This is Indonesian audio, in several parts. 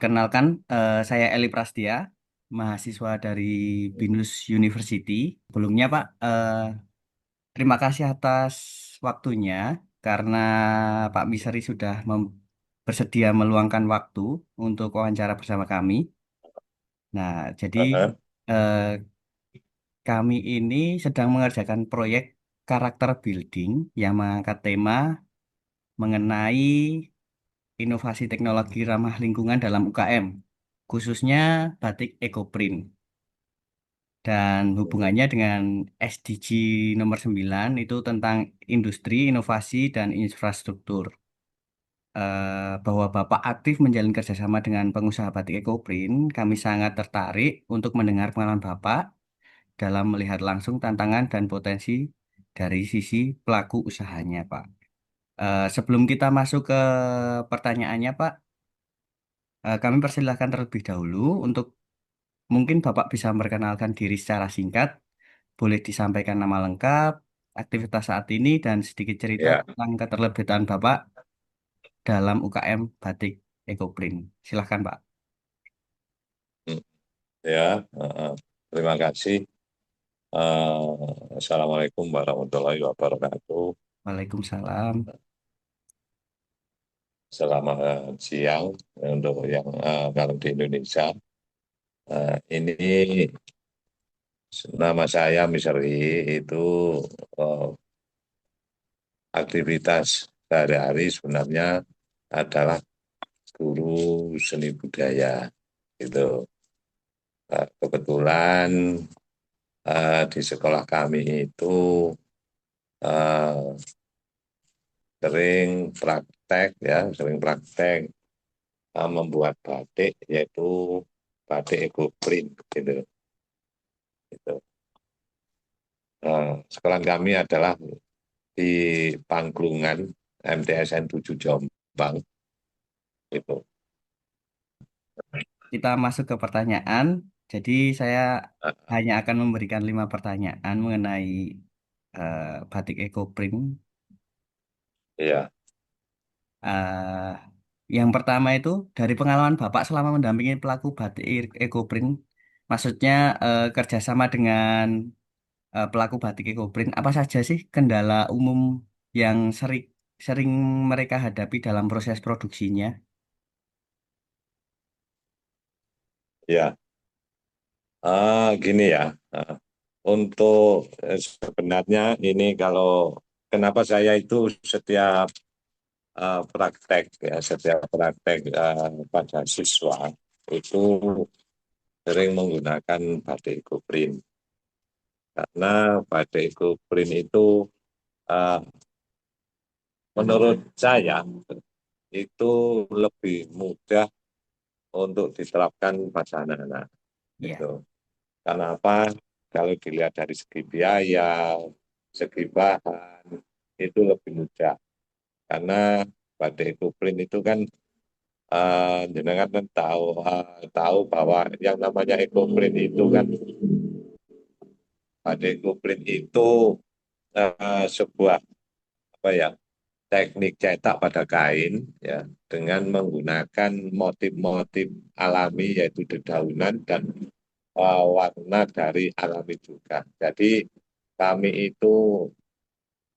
Kenalkan, saya Eli Prastia, mahasiswa dari BINUS University. Sebelumnya, Pak, terima kasih atas waktunya karena Pak Miseri sudah bersedia meluangkan waktu untuk wawancara bersama kami. Nah, jadi Heeh. eh, kami ini sedang mengerjakan proyek karakter building yang mengangkat tema mengenai inovasi teknologi ramah lingkungan dalam UKM, khususnya batik ekoprint. Dan hubungannya dengan SDG nomor 9 itu tentang industri, inovasi, dan infrastruktur. Bahwa Bapak aktif menjalin kerjasama dengan pengusaha batik ekoprint, kami sangat tertarik untuk mendengar pengalaman Bapak dalam melihat langsung tantangan dan potensi dari sisi pelaku usahanya, Pak. Sebelum kita masuk ke pertanyaannya, Pak, kami persilahkan terlebih dahulu untuk mungkin Bapak bisa memperkenalkan diri secara singkat. Boleh disampaikan nama lengkap, aktivitas saat ini, dan sedikit cerita Ya, tentang keterlibatan Bapak dalam UKM Batik Ekoprint. Silahkan, Pak. hmm, ya. Terima kasih. Assalamualaikum warahmatullahi wabarakatuh. Waalaikumsalam. Selamat siang untuk yang kalau di Indonesia. Ini nama saya Misri itu eh, aktivitas sehari-hari sebenarnya adalah guru seni budaya. Itu kebetulan di sekolah kami itu eh, sering praktek membuat batik yaitu batik ekoprint gitu. Gitu. Sekolah kami adalah di Pangglungan MTSN 7 Jombang itu. Kita masuk ke pertanyaan. Jadi saya hanya akan memberikan 5 pertanyaan mengenai Batik Ekoprint. Ya, Eh, yang pertama itu dari pengalaman Bapak selama mendampingi pelaku Batik Ekoprint, maksudnya kerjasama dengan pelaku batik ekoprint, apa saja sih kendala umum yang sering sering mereka hadapi dalam proses produksinya? ya. Gini ya. Ah, untuk sebenarnya ini kalau kenapa saya itu setiap praktek pada siswa itu sering menggunakan batik ekoprint karena batik ekoprint itu eh, menurut saya itu lebih mudah untuk diterapkan pada anak-anak. Ya, Gitu. Karena apa? Kalau dilihat dari segi biaya, segi bahan, itu lebih mudah. Karena batik ekoprint itu kan jenengan kan tahu bahwa yang namanya ekoprint itu kan batik ekoprint itu sebuah apa ya teknik cetak pada kain ya dengan menggunakan motif-motif alami yaitu dedaunan dan warna dari alami juga. Jadi kami itu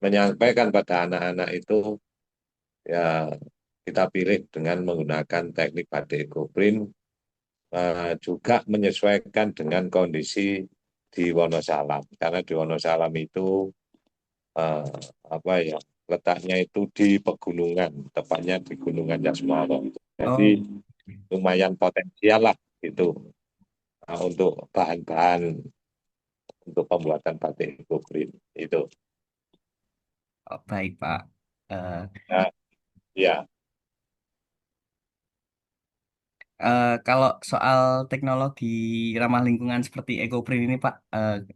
menyampaikan pada anak-anak itu ya kita pilih dengan menggunakan teknik batik ekoprint juga menyesuaikan dengan kondisi di Wonosalam karena di Wonosalam itu eh, apa ya letaknya itu di pegunungan, tepatnya di Gunungan Jasmoro. Jadi oh, lumayan potensial lah itu untuk bahan-bahan untuk pembuatan batik ekoprint itu. oh, baik Pak. Eh, Nah, ya, kalau soal teknologi ramah lingkungan seperti ekoprint ini Pak,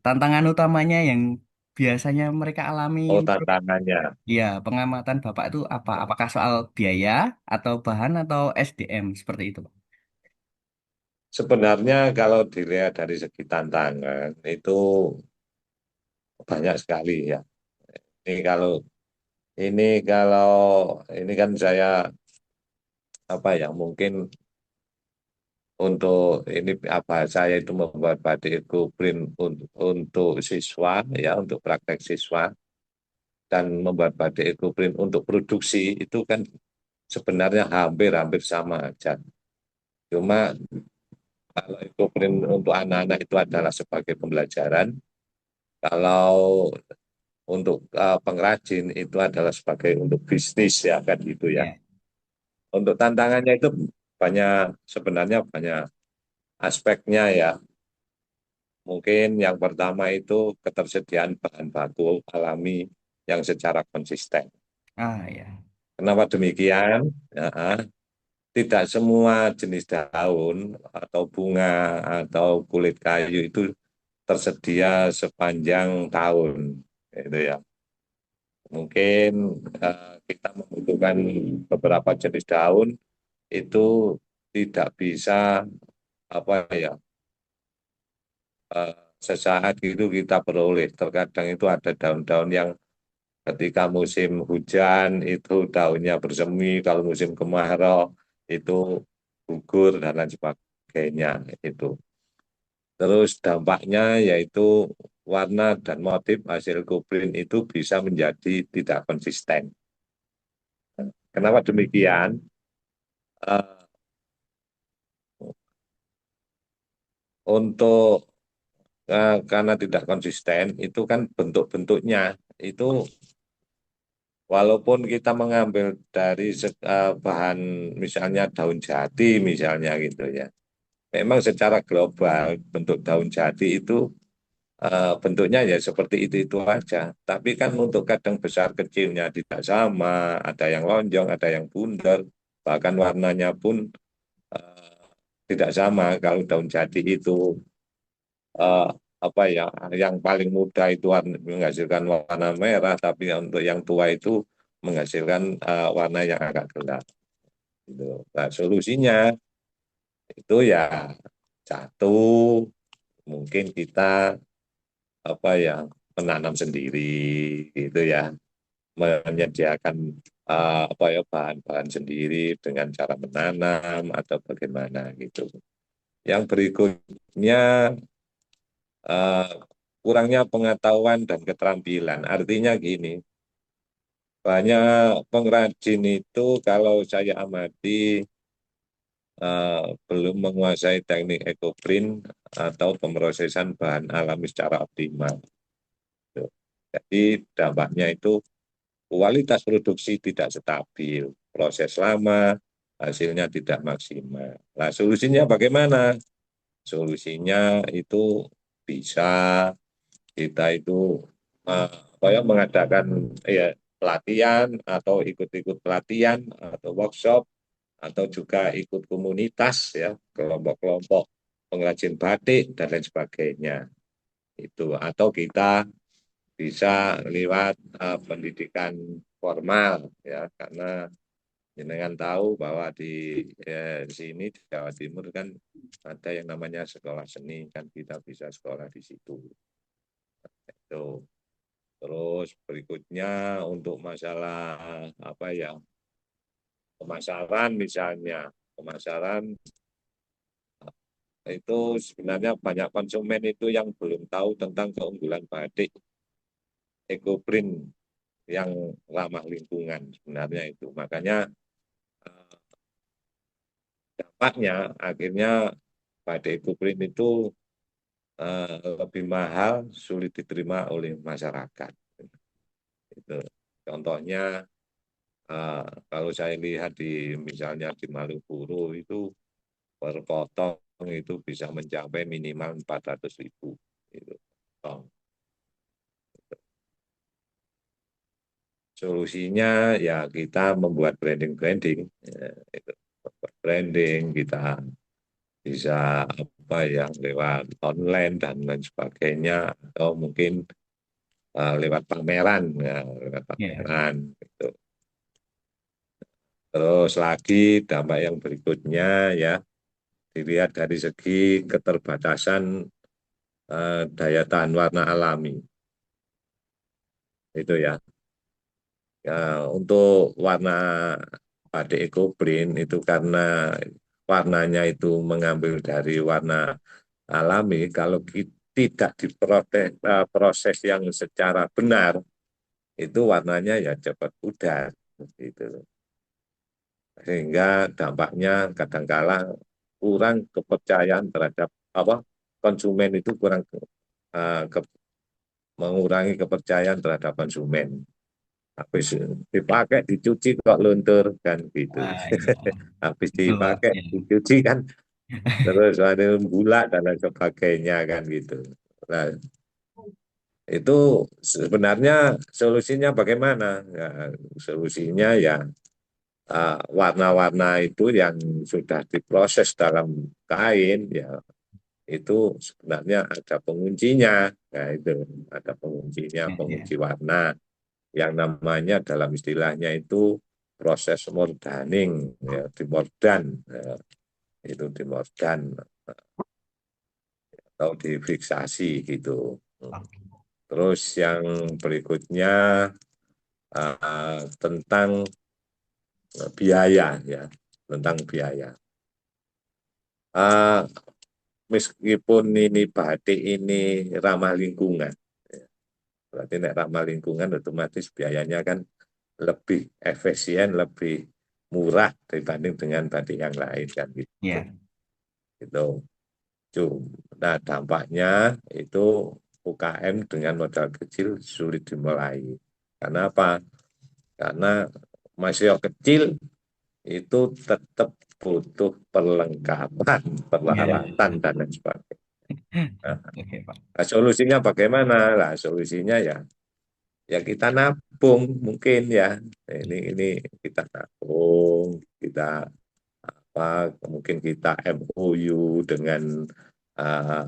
tantangan utamanya yang biasanya mereka alami oh menurut tantangannya. ya pengamatan Bapak itu apa? Apakah soal biaya atau bahan atau SDM seperti itu, Pak? Sebenarnya kalau dilihat dari segi tantangan itu banyak sekali ya. Ini kalau ini kalau ini kan saya apa ya mungkin untuk ini apa saya itu membuat batik ekoprint untuk siswa ya untuk praktek siswa dan membuat batik ekoprint untuk produksi itu kan sebenarnya hampir-hampir sama aja. Cuma kalau ekoprint untuk anak-anak itu adalah sebagai pembelajaran, kalau untuk pengrajin itu adalah sebagai untuk bisnis ya kan gitu ya. Ya. Untuk tantangannya itu banyak sebenarnya banyak aspeknya ya. Mungkin yang pertama itu ketersediaan bahan baku alami yang secara konsisten. Ah, ya. Kenapa demikian? Ya, tidak semua jenis daun atau bunga atau kulit kayu itu tersedia sepanjang tahun. Itu ya. Mungkin kita membutuhkan beberapa jenis daun itu tidak bisa apa ya sesaat itu kita peroleh. Terkadang itu ada daun-daun yang ketika musim hujan itu daunnya bersemi, kalau musim kemarau itu gugur dan lain sebagainya itu. Terus dampaknya yaitu warna dan motif hasil kuprint itu bisa menjadi tidak konsisten. Kenapa demikian? Eh, untuk karena tidak konsisten itu kan bentuk-bentuknya itu walaupun kita mengambil dari bahan misalnya daun jati misalnya gitu ya. Memang secara global bentuk daun jati itu bentuknya ya seperti itu aja. Tapi kan untuk kadang besar kecilnya tidak sama, ada yang lonjong, ada yang bundar, bahkan warnanya pun eh, tidak sama. Kalau daun jati itu eh, apa ya, yang paling muda itu menghasilkan warna merah, tapi untuk yang tua itu menghasilkan warna yang agak gelap. Gitu. Nah, solusinya itu ya satu mungkin kita apa ya menanam sendiri gitu ya menyediakan apa ya bahan-bahan sendiri dengan cara menanam atau bagaimana gitu. Yang berikutnya eh, kurangnya pengetahuan dan keterampilan. Artinya gini, banyak pengrajin itu kalau saya amati belum menguasai teknik ekoprint atau pemrosesan bahan alami secara optimal. Jadi dampaknya itu kualitas produksi tidak stabil, proses lama, hasilnya tidak maksimal. Nah, solusinya bagaimana? Solusinya itu bisa kita itu apa ya, mengadakan ya, pelatihan atau ikut-ikut pelatihan atau workshop atau juga ikut komunitas ya kelompok-kelompok pengrajin batik dan lain sebagainya itu atau kita bisa lewat pendidikan formal ya karena jenengan tahu bahwa di sini di Jawa Timur kan ada yang namanya sekolah seni kan kita bisa sekolah di situ itu terus berikutnya untuk masalah apa ya pemasaran misalnya pemasaran itu sebenarnya banyak konsumen itu yang belum tahu tentang keunggulan batik ekoprint yang ramah lingkungan sebenarnya itu makanya eh, dampaknya akhirnya batik ekoprint itu lebih mahal sulit diterima oleh masyarakat itu contohnya kalau saya lihat di misalnya di Malioboro itu per potong itu bisa mencapai minimal 400.000 itu. Solusinya ya kita membuat branding-branding, ya, itu. Branding kita bisa apa yang lewat online dan lain sebagainya atau mungkin lewat pameran, ya, lewat Ya. pameran. Gitu. Terus lagi dampak yang berikutnya ya dilihat dari segi keterbatasan daya tahan warna alami itu ya. Ya, untuk warna batik ekoprint itu karena warnanya itu mengambil dari warna alami, kalau tidak diproses proses yang secara benar, itu warnanya ya cepat pudar gitu. Sehingga dampaknya kadangkala kurang kepercayaan terhadap apa konsumen itu kurang mengurangi kepercayaan terhadap konsumen. Habis dipakai dicuci kok luntur kan gitu. Ah, iya, Habis betul Pak. dipakai Ya. dicuci kan terus ada gula dan lain sebagainya kan gitu. Nah, itu sebenarnya solusinya bagaimana? Ya, solusinya ya warna-warna itu yang sudah diproses dalam kain ya itu sebenarnya ada penguncinya. Nah, itu ada penguncinya, Ya, pengunci ya. warna yang namanya dalam istilahnya itu proses mordaning ya, dimordan ya, itu dimordan atau difiksasi gitu. Oke, Terus yang berikutnya tentang biaya ya, tentang biaya. Uh, Meskipun ini batik ini ramah lingkungan, ya, berarti nek ramah lingkungan otomatis biayanya kan lebih efisien, lebih murah dibanding dengan batik yang lain kan gitu. ya, Itu. Nah, dampaknya itu UKM dengan modal kecil sulit dimulai. Karena apa? Karena masih kecil itu tetap butuh perlengkapan, ya. peralatan, dan lain sebagainya. Nah, Oke Pak. solusinya bagaimana? Lah, solusinya ya, ya kita nabung mungkin ya. Ini kita nabung, kita apa mungkin kita MOU dengan uh,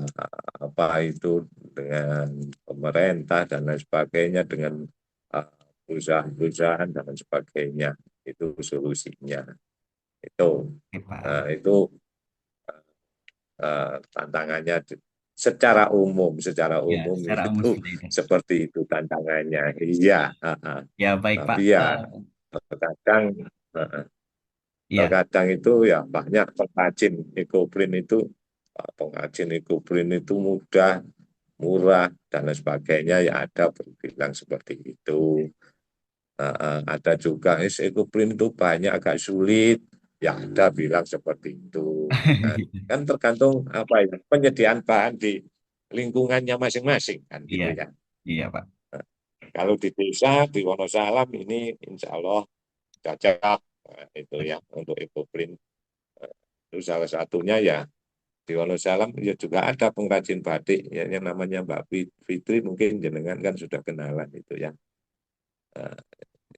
apa itu dengan pemerintah dan lain sebagainya dengan uh, perusahaan-perusahaan dan lain sebagainya itu solusinya itu Oke Pak. itu tantangannya secara Ya, umum secara umum itu seperti itu. seperti itu tantangannya iya Ya, baik tapi Pak. ya terkadang Ya, terkadang itu ya banyak pengrajin ekoprint itu mudah, murah dan lain sebagainya ya ada berbilang seperti itu. Ada juga ekoprint itu banyak agak sulit, ya ada bilang seperti itu. Nah, kan tergantung apa ya penyediaan bahan di lingkungannya masing-masing kan iya, gitu ya. iya Pak. Nah, kalau di desa di Wonosalam ini insya Allah cocok. Nah, itu ya untuk ekoprint. Itu salah satunya ya di Wonosalam ya juga ada pengrajin batik ya, yang namanya Mbak Fitri mungkin jenengan kan sudah kenalan itu ya. Nah,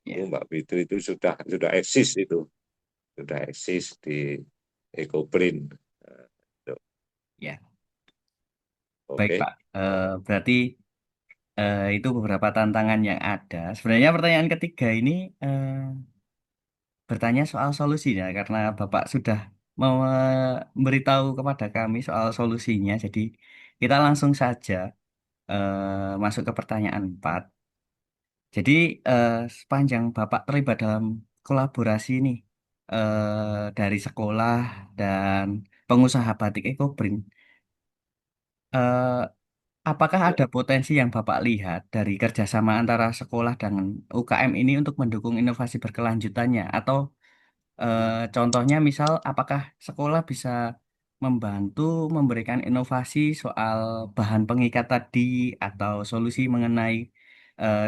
itu Ya, Mbak Fitri itu sudah eksis di EcoPrint. Nah, itu. ya. Baik Oke. Pak. Berarti itu beberapa tantangan yang ada. Sebenarnya pertanyaan ketiga ini bertanya soal solusinya karena Bapak sudah memberitahu kepada kami soal solusinya. Jadi kita langsung saja masuk ke pertanyaan 4. Jadi sepanjang Bapak terlibat dalam kolaborasi ini dari sekolah dan pengusaha batik Ekoprint, eh, apakah Ya. ada potensi yang Bapak lihat dari kerjasama antara sekolah dan UKM ini untuk mendukung inovasi berkelanjutannya? Atau contohnya misal, apakah sekolah bisa membantu memberikan inovasi soal bahan pengikat tadi atau solusi mengenai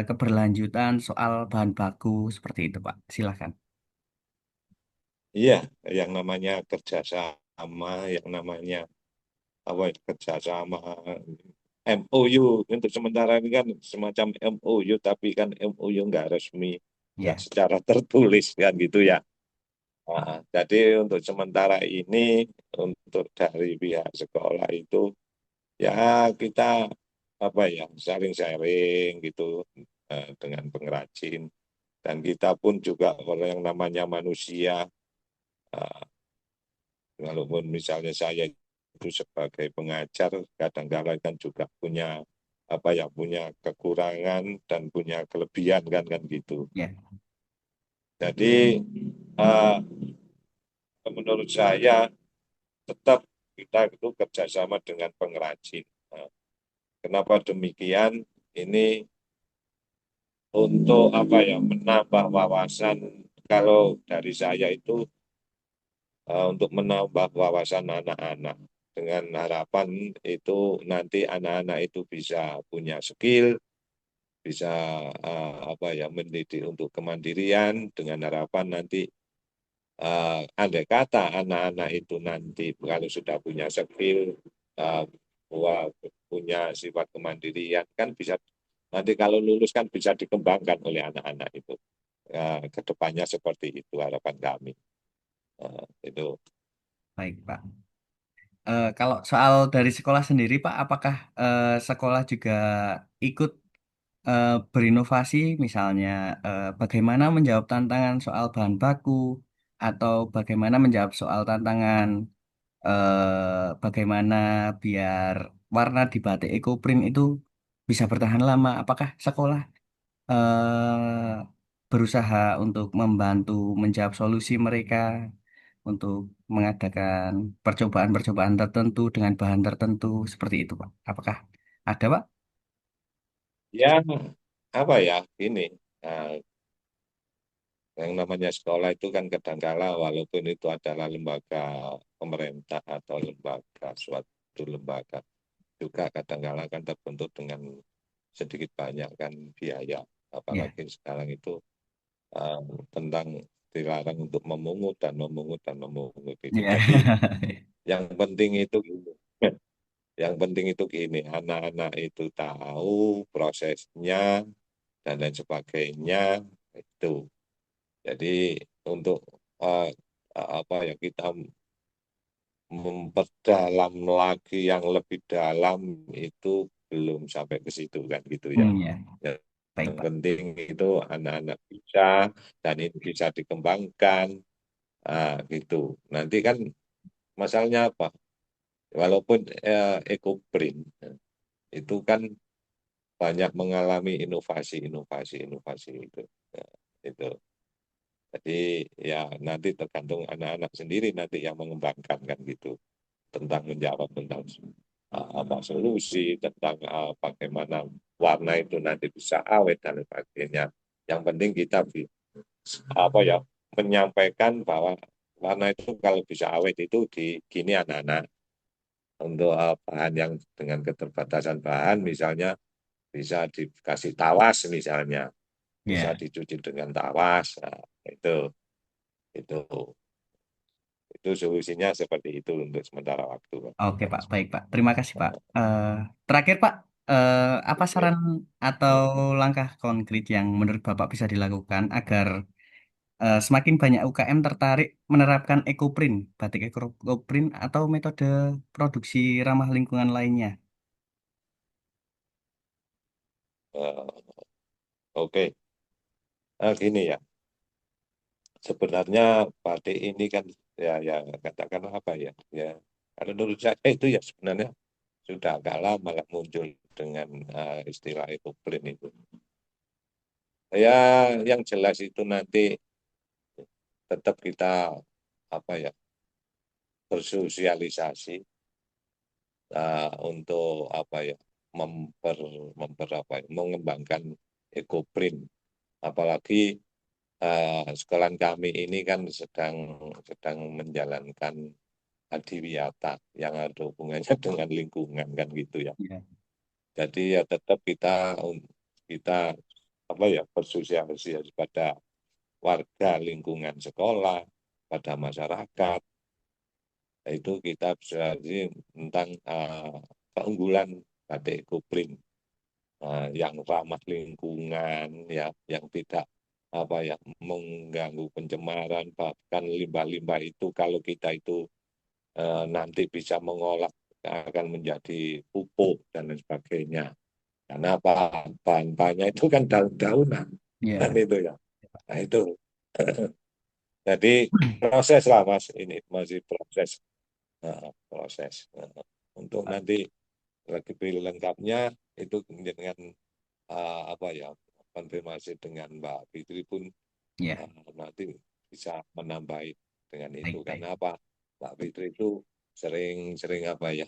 keberlanjutan soal bahan baku seperti itu, Pak? Silakan. Iya, yang namanya kerjasama, yang namanya apa ya, kerjasama MOU untuk sementara ini kan semacam MOU tapi kan MOU nggak resmi, nggak Ya, secara tertulis kan gitu ya. Jadi untuk sementara ini untuk dari pihak sekolah itu ya kita apa ya saling sharing gitu dengan pengrajin dan kita pun juga kalau yang namanya manusia eh, walaupun misalnya saya itu sebagai pengajar kadang-kadang kan juga punya apa ya punya kekurangan dan punya kelebihan kan gitu. ya, Jadi eh, menurut saya tetap kita itu kerjasama dengan pengrajin. Nah, kenapa demikian? Ini untuk apa ya, menambah wawasan. Kalau dari saya itu untuk menambah wawasan anak-anak dengan harapan itu nanti anak-anak itu bisa punya skill, bisa apa ya, mendidik untuk kemandirian dengan harapan nanti andai kata anak-anak itu nanti kalau sudah punya skill, uh, punya sifat kemandirian, kan bisa nanti kalau lulus kan bisa dikembangkan oleh anak-anak itu. Ke depannya seperti itu harapan kami. Itu. Baik, Pak. Kalau soal dari sekolah sendiri, Pak, apakah sekolah juga ikut berinovasi, misalnya bagaimana menjawab tantangan soal bahan baku, atau bagaimana menjawab soal tantangan bagaimana biar warna di batik ekoprint itu bisa bertahan lama? Apakah sekolah berusaha untuk membantu menjawab solusi mereka untuk mengadakan percobaan-percobaan tertentu dengan bahan tertentu seperti itu, Pak? Apakah ada, Pak? Ya, apa ya, ini yang namanya sekolah itu kan kadangkala walaupun itu adalah lembaga pemerintah atau lembaga suatu lembaga juga kadangkala kan terbentuk dengan sedikit banyak kan biaya, Ya, apalagi sekarang itu uh, tentang dilarang untuk memungut dan memungut dan memungut itu. ya, Jadi yang penting itu gini, yang penting itu gini, anak-anak itu tahu prosesnya dan lain sebagainya itu. Jadi untuk uh, apa ya, kita memperdalam lagi yang lebih dalam itu belum sampai ke situ kan gitu ya. ya. Baik, Yang Pak. penting itu anak-anak bisa dan ini bisa dikembangkan gitu. Nanti kan masalahnya apa? Walaupun ekoprint itu kan banyak mengalami inovasi itu. Ya, itu. Jadi ya nanti tergantung anak-anak sendiri nanti yang mengembangkan kan gitu, tentang menjawab tentang apa solusi tentang bagaimana warna itu nanti bisa awet dan sebagainya. Yang penting kita apa ya, menyampaikan bahwa warna itu kalau bisa awet itu di gini anak-anak, untuk bahan yang dengan keterbatasan bahan misalnya bisa dikasih tawas misalnya, bisa Ya. dicuci dengan tawas. Nah, itu itu solusinya seperti itu untuk sementara waktu. Oke, Pak. Baik, Pak. Terima kasih, Pak. Terakhir, Pak, eh, apa Oke. saran atau langkah konkret yang menurut Bapak bisa dilakukan agar semakin banyak UKM tertarik menerapkan ekoprint, batik ekoprint atau metode produksi ramah lingkungan lainnya? Eh, oke. Gini ya, sebenarnya batik ini kan ya katakan apa ya, ya kalau menurut saya itu ya sebenarnya sudah agak lama lah muncul dengan istilah ekoprint itu. Ya, yang jelas itu nanti tetap kita apa ya, bersosialisasi untuk apa ya, memper, apa ya, mengembangkan ekoprint. Apalagi sekolahan kami ini kan sedang sedang menjalankan adiwiyata yang ada hubungannya dengan lingkungan kan gitu ya. Ya, Jadi ya tetap kita apa ya, bersosialisasi pada warga lingkungan sekolah, pada masyarakat. Itu kita bisa tentang keunggulan batik Kupring, yang ramah lingkungan, ya, yang tidak apa ya, mengganggu pencemaran, bahkan limbah-limbah itu kalau kita itu nanti bisa mengolah akan menjadi pupuk dan lain sebagainya. Karena apa, bahan-bahannya itu kan daun-daunan kan ya, itu ya. Nah itu jadi proses lah mas, ini masih proses. Proses. Untuk nanti lebih lengkapnya itu dengan apa ya, konfirmasi dengan Mbak Fitri pun ya, nanti bisa menambah dengan itu. baik, baik. Karena apa? Mbak Fitri itu sering apa ya,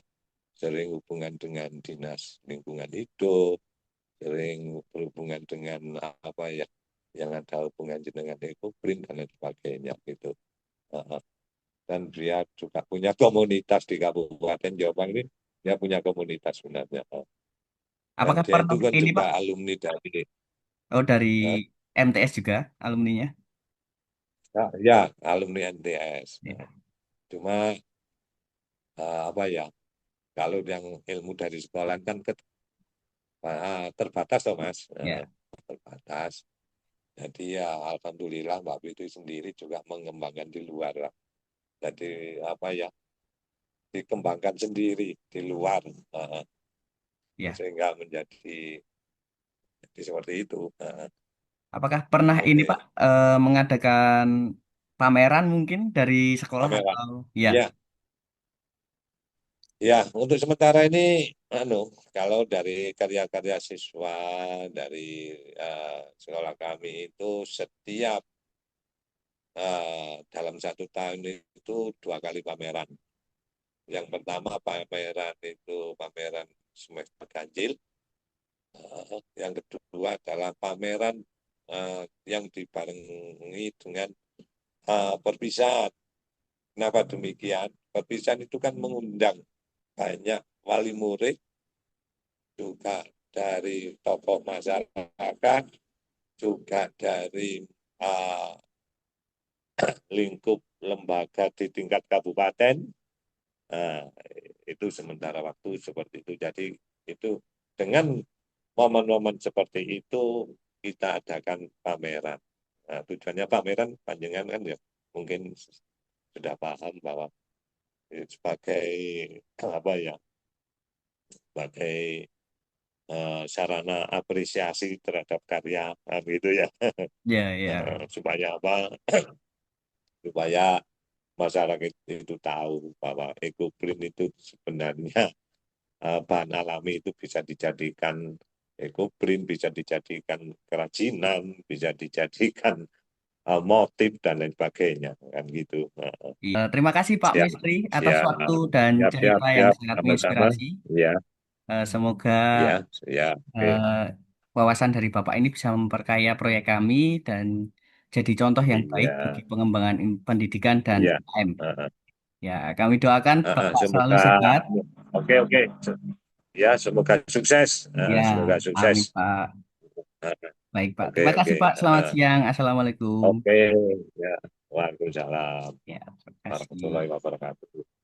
sering hubungan dengan dinas lingkungan hidup, sering berhubungan dengan apa ya, yang ada hubungan dengan Ekobrin dan lain sebagainya gitu. Uh, dan dia juga punya komunitas di Kabupaten Jombang ini, dia punya komunitas sebenarnya. Dan Apakah dia itu pernah kan ini juga Pak? alumni dari, Oh, dari uh, MTS juga alumninya? ya alumni NTS. Ya, Cuma apa ya, kalau yang ilmu dari sekolah kan terbatas toh Mas. ya, Terbatas. Jadi ya alhamdulillah Mbak Fitri sendiri juga mengembangkan di luar lah. Jadi apa ya, dikembangkan sendiri di luar, ya. sehingga jadi seperti itu. Apakah pernah ini Oke, Pak mengadakan pameran mungkin dari sekolah pameran. atau ya, Ya, ya untuk sementara ini, anu, kalau dari karya-karya siswa dari sekolah kami itu setiap dalam 1 tahun itu 2 kali pameran. Yang pertama pameran itu pameran semester ganjil. Yang kedua adalah pameran yang dibarengi dengan perpisahan. Kenapa demikian? Perpisahan itu kan mengundang banyak wali murid, juga dari tokoh masyarakat, juga dari uh, lingkup lembaga di tingkat kabupaten. Nah, itu sementara waktu seperti itu. Jadi itu dengan momen-momen seperti itu kita adakan pameran. Nah, tujuannya pameran panjenengan kan ya mungkin sudah paham bahwa sebagai apa ya, sebagai sarana apresiasi terhadap karya gitu ya. ya, ya, Supaya apa? Supaya masyarakat itu tahu bahwa EcoGreen itu sebenarnya bahan alami itu bisa dijadikan EcoGreen, bisa dijadikan kerajinan, bisa dijadikan motif dan lain sebagainya kan gitu. iya. Terima kasih Pak Siap, Misri atas siap, waktu dan siap, siap, cerita yang siap, sangat sama-sama. menginspirasi. Ya, Semoga ya, ya, oke. eh, wawasan dari Bapak ini bisa memperkaya proyek kami dan jadi contoh yang baik bagi Iya, pengembangan pendidikan dan iya. UKM. Uh, Ya, kami doakan Bapak selalu Semoga, sehat. oke, oke. Ya, semoga sukses. Ya, Semoga sukses. amin Pak. Uh, Baik Pak. oke, Terima oke. kasih Pak. Selamat siang. Assalamualaikum. Oke, ya. Waalaikumsalam Ya, terima kasih. warahmatullahi wabarakatuh.